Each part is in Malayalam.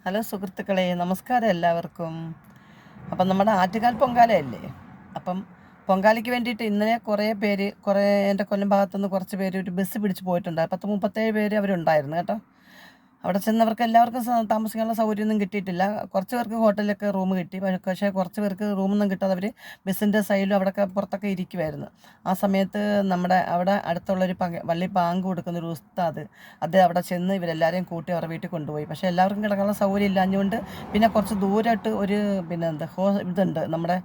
ഹലോ സുഹൃത്തുക്കളെ, നമസ്കാരം എല്ലാവർക്കും. അപ്പം നമ്മുടെ ആറ്റുകാൽ പൊങ്കാലയല്ലേ. അപ്പം പൊങ്കാലയ്ക്ക് വേണ്ടിയിട്ട് ഇന്നലെ എൻ്റെ കൊല്ലം ഭാഗത്തുനിന്ന് കുറച്ച് പേര് ഒരു ബസ് പിടിച്ച് പോയിട്ടുണ്ട്. 37 പേര് അവരുണ്ടായിരുന്നു കേട്ടോ. അവിടെ ചെന്നവർക്ക് എല്ലാവർക്കും താമസിക്കാനുള്ള സൗകര്യമൊന്നും കിട്ടിയിട്ടില്ല. കുറച്ച് പേർക്ക് ഹോട്ടലിലൊക്കെ റൂം കിട്ടി. പക്ഷേ കുറച്ച് പേർക്ക് റൂമൊന്നും കിട്ടാതെ അവർ ബസ്സിൻ്റെ സൈഡിലും അവിടെയൊക്കെ പുറത്തൊക്കെ ഇരിക്കുമായിരുന്നു. ആ സമയത്ത് നമ്മുടെ അവിടെ അടുത്തുള്ളൊരു വള്ളി ബാങ്ക് കൊടുക്കുന്നൊരു ഉസ്താദ് അവിടെ ചെന്ന് ഇവരെല്ലാവരെയും കൂട്ടി അവരുടെ വീട്ടിൽ കൊണ്ടുപോയി. പക്ഷേ എല്ലാവർക്കും കിടക്കാനുള്ള സൗകര്യം ഇല്ലാഞ്ഞുകൊണ്ട് പിന്നെ കുറച്ച് ദൂരമായിട്ട് ഒരു ഇതുണ്ട്, നമ്മുടെ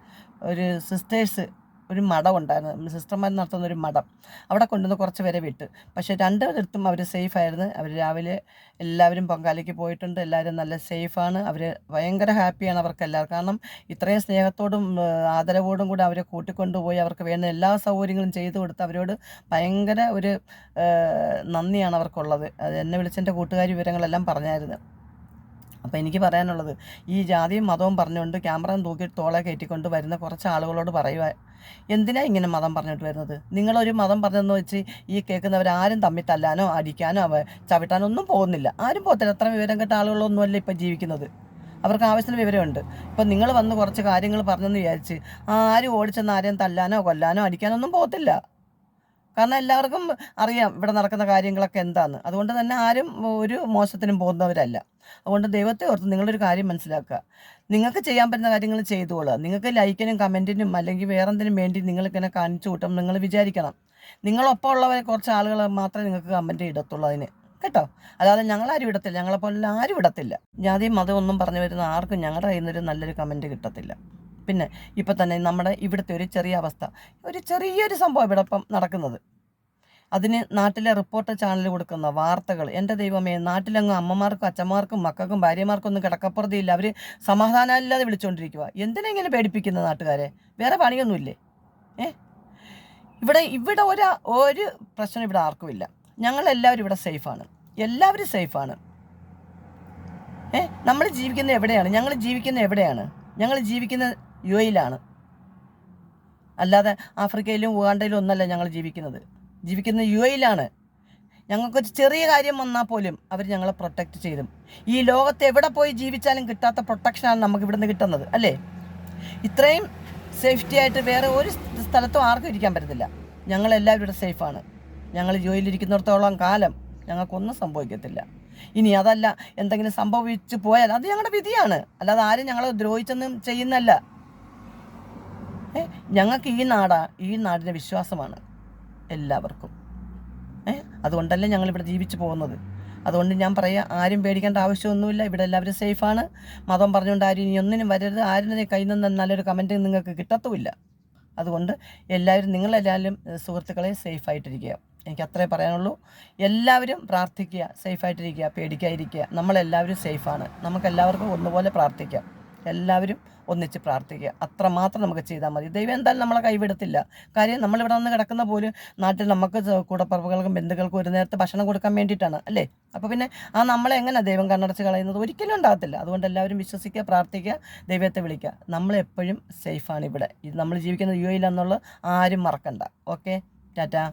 ഒരു സിസ്റ്റേഴ്സ് ഒരു മഠം ഉണ്ടായിരുന്നു, സിസ്റ്റർമാർ നടത്തുന്ന ഒരു മഠം. അവിടെ കൊണ്ടുവന്ന് കുറച്ച് പേരെ വിട്ട്. പക്ഷേ രണ്ടിടത്തും അവർ സേഫായിരുന്നു. അവർ രാവിലെ എല്ലാവരും പൊങ്കാലയ്ക്ക് പോയിട്ടുണ്ട്. എല്ലാവരും നല്ല സേഫാണ്. അവർ ഭയങ്കര ഹാപ്പിയാണ് അവർക്കെല്ലാവർക്കും. കാരണം ഇത്രയും സ്നേഹത്തോടും ആദരവോടും കൂടി അവരെ കൂട്ടിക്കൊണ്ടുപോയി അവർക്ക് വേണ്ട എല്ലാ സൗകര്യങ്ങളും ചെയ്തു കൊടുത്ത് അവരോട് ഭയങ്കര ഒരു നന്ദിയാണ് അവർക്കുള്ളത്. അത് എന്നെ വിളിച്ചെൻ്റെ കൂട്ടുകാർ വിവരങ്ങളെല്ലാം പറഞ്ഞായിരുന്നു. അപ്പോൾ എനിക്ക് പറയാനുള്ളത്, ഈ ജാതിയും മതവും പറഞ്ഞുകൊണ്ട് ക്യാമറ തൂക്കിയിട്ട് തോളെ കയറ്റിക്കൊണ്ട് വരുന്ന കുറച്ച് ആളുകളോട് പറയുക, എന്തിനാ ഇങ്ങനെ മതം പറഞ്ഞിട്ട് വരുന്നത്? നിങ്ങളൊരു മതം പറഞ്ഞതെന്ന് വെച്ച് ഈ കേൾക്കുന്നവരാരും തമ്മിൽ തല്ലാനോ അടിക്കാനോ ചവിട്ടാനോ ഒന്നും പോകുന്നില്ല. ആരും പോകത്തില്ല. അത്ര വിവരം കേട്ട ആളുകളൊന്നുമല്ല ഇപ്പം ജീവിക്കുന്നത്. അവർക്ക് ആവശ്യത്തിന് വിവരമുണ്ട്. ഇപ്പം നിങ്ങൾ വന്ന് കുറച്ച് കാര്യങ്ങൾ പറഞ്ഞെന്ന് വിചാരിച്ച് ആരും ഓടിച്ചെന്ന് ആരെയും തല്ലാനോ കൊല്ലാനോ അടിക്കാനോ ഒന്നും പോകത്തില്ല. കാരണം എല്ലാവർക്കും അറിയാം ഇവിടെ നടക്കുന്ന കാര്യങ്ങളൊക്കെ എന്താണെന്ന്. അതുകൊണ്ട് തന്നെ ആരും ഒരു മോശത്തിനും പോകുന്നവരല്ല. അതുകൊണ്ട് ദൈവത്തെ ഓർത്ത് നിങ്ങളൊരു കാര്യം മനസ്സിലാക്കുക. നിങ്ങൾക്ക് ചെയ്യാൻ പറ്റുന്ന കാര്യങ്ങൾ ചെയ്തോളുക. നിങ്ങൾക്ക് ലൈക്കിനും കമൻറ്റിനും അല്ലെങ്കിൽ വേറെന്തിനും വേണ്ടി നിങ്ങളിങ്ങനെ കാണിച്ചു കൂട്ടും നിങ്ങൾ വിചാരിക്കണം. നിങ്ങളൊപ്പം ഉള്ളവരെ കുറച്ച് ആളുകൾ മാത്രമേ നിങ്ങൾക്ക് കമൻറ്റ് ഇടത്തുള്ളൂ അതിന്, കേട്ടോ. അല്ലാതെ ഞങ്ങളാരും ഇടത്തില്ല, ഞങ്ങളെപ്പോലെ ആരും ഇടത്തില്ല. ജാതിയും മതം ഒന്നും പറഞ്ഞു വരുന്ന ആർക്കും ഞങ്ങളുടെ കയ്യിൽ നിന്നൊരു നല്ലൊരു കമൻറ്റ് കിട്ടത്തില്ല. പിന്നെ ഇപ്പം തന്നെ നമ്മുടെ ഇവിടുത്തെ ഒരു ചെറിയ അവസ്ഥ, ഒരു ചെറിയൊരു സംഭവം ഇവിടെ ഇപ്പം നടക്കുന്നത്. അതിന് നാട്ടിലെ റിപ്പോർട്ടർ ചാനൽ കൊടുക്കുന്ന വാർത്തകൾ, എൻ്റെ ദൈവമേ, നാട്ടിലങ്ങ് അമ്മമാർക്കും അച്ഛന്മാർക്കും മക്കൾക്കും ഭാര്യമാർക്കും ഒന്നും കിടക്കപ്പുറതിയില്ല. അവർ സമാധാനമില്ലാതെ വിളിച്ചുകൊണ്ടിരിക്കുക. എന്തിനാ ഇങ്ങനെ പേടിപ്പിക്കുന്ന നാട്ടുകാരെ? വേറെ പണിയൊന്നുമില്ലേ? ഇവിടെ ഒരു പ്രശ്നം ഇവിടെ ആർക്കുമില്ല. ഞങ്ങളെല്ലാവരും ഇവിടെ സേഫാണ്. എല്ലാവരും സേഫാണ്. നമ്മൾ ജീവിക്കുന്നത് എവിടെയാണ്? ഞങ്ങൾ ജീവിക്കുന്നത് UAE-യിലാണ്. അല്ലാതെ ആഫ്രിക്കയിലും ഉഗാണ്ടയിലും ഒന്നല്ല ഞങ്ങൾ ജീവിക്കുന്നത് UAE-യിലാണ്. ഞങ്ങൾക്ക് ചെറിയ കാര്യം വന്നാൽ പോലും അവർ ഞങ്ങളെ പ്രൊട്ടക്റ്റ് ചെയ്തും. ഈ ലോകത്ത് എവിടെ പോയി ജീവിച്ചാലും കിട്ടാത്ത പ്രൊട്ടക്ഷനാണ് നമുക്ക് ഇവിടുന്ന് കിട്ടുന്നത്, അല്ലേ? ഇത്രയും സേഫ്റ്റി ആയിട്ട് വേറെ ഒരു സ്ഥലത്തും ആർക്കും ഇരിക്കാൻ പറ്റത്തില്ല. ഞങ്ങളെല്ലാവരും ഇവിടെ സേഫാണ്. ഞങ്ങൾ ജോലിയിലിരിക്കുന്നിടത്തോളം കാലം ഞങ്ങൾക്കൊന്നും സംഭവിക്കത്തില്ല. ഇനി അതല്ല, എന്തെങ്കിലും സംഭവിച്ചു പോയാൽ അത് ഞങ്ങളുടെ വിധിയാണ്. അല്ലാതെ ആരും ഞങ്ങളെ ദ്രോഹിച്ചൊന്നും ചെയ്യുന്നല്ല. ഞങ്ങൾക്ക് ഈ നാടിൻ്റെ വിശ്വാസമാണ് എല്ലാവർക്കും. അതുകൊണ്ടല്ലേ ഞങ്ങളിവിടെ ജീവിച്ചു പോകുന്നത്. അതുകൊണ്ട് ഞാൻ പറയാം, ആരും പേടിക്കേണ്ട ആവശ്യമൊന്നുമില്ല. ഇവിടെ എല്ലാവരും സേഫാണ്. മതം പറഞ്ഞുകൊണ്ട് ആരും ഇനി ഒന്നിനും വരരുത്. ആരുടെ കയ്യിൽ നിന്ന് നല്ലൊരു കമൻറ്റ് നിങ്ങൾക്ക് കിട്ടത്തുമില്ല. അതുകൊണ്ട് നിങ്ങളെല്ലാവരും സുഹൃത്തുക്കളെ സേഫായിട്ടിരിക്കുക. എനിക്ക് അത്രേ പറയാനുള്ളൂ. എല്ലാവരും പ്രാർത്ഥിക്കുക, സേഫായിട്ടിരിക്കുക, പേടിക്കാതിരിക്കുക. നമ്മളെല്ലാവരും സേഫാണ്. നമുക്കെല്ലാവർക്കും ഒന്നുപോലെ പ്രാർത്ഥിക്കാം. എല്ലാവരും ഒന്നിച്ച് പ്രാർത്ഥിക്കുക. അത്രമാത്രം നമുക്ക് ചെയ്താൽ മതി. ദൈവം എന്തായാലും നമ്മളെ കൈവിടത്തില്ല. കാര്യം നമ്മളിവിടെ വന്ന് കിടക്കുന്ന പോലും നാട്ടിൽ നമുക്ക് കൂടപ്പറപ്പുകൾക്കും ബന്ധുക്കൾക്കും ഒരു നേരത്തെ ഭക്ഷണം കൊടുക്കാൻ വേണ്ടിയിട്ടാണ്, അല്ലേ? അപ്പോൾ പിന്നെ നമ്മളെ എങ്ങനെ ദൈവം കണ്ണടച്ച് കളയുന്നത്? ഒരിക്കലും ഉണ്ടാകത്തില്ല. അതുകൊണ്ട് എല്ലാവരും വിശ്വസിക്കുക, പ്രാർത്ഥിക്കുക, ദൈവത്തെ വിളിക്കുക. നമ്മളെപ്പോഴും സേഫാണ് ഇവിടെ. ഇത് നമ്മൾ ജീവിക്കുന്ന UAE-യിലെന്നുള്ള ആരും മറക്കണ്ട. ഓക്കെ, ടാറ്റാ.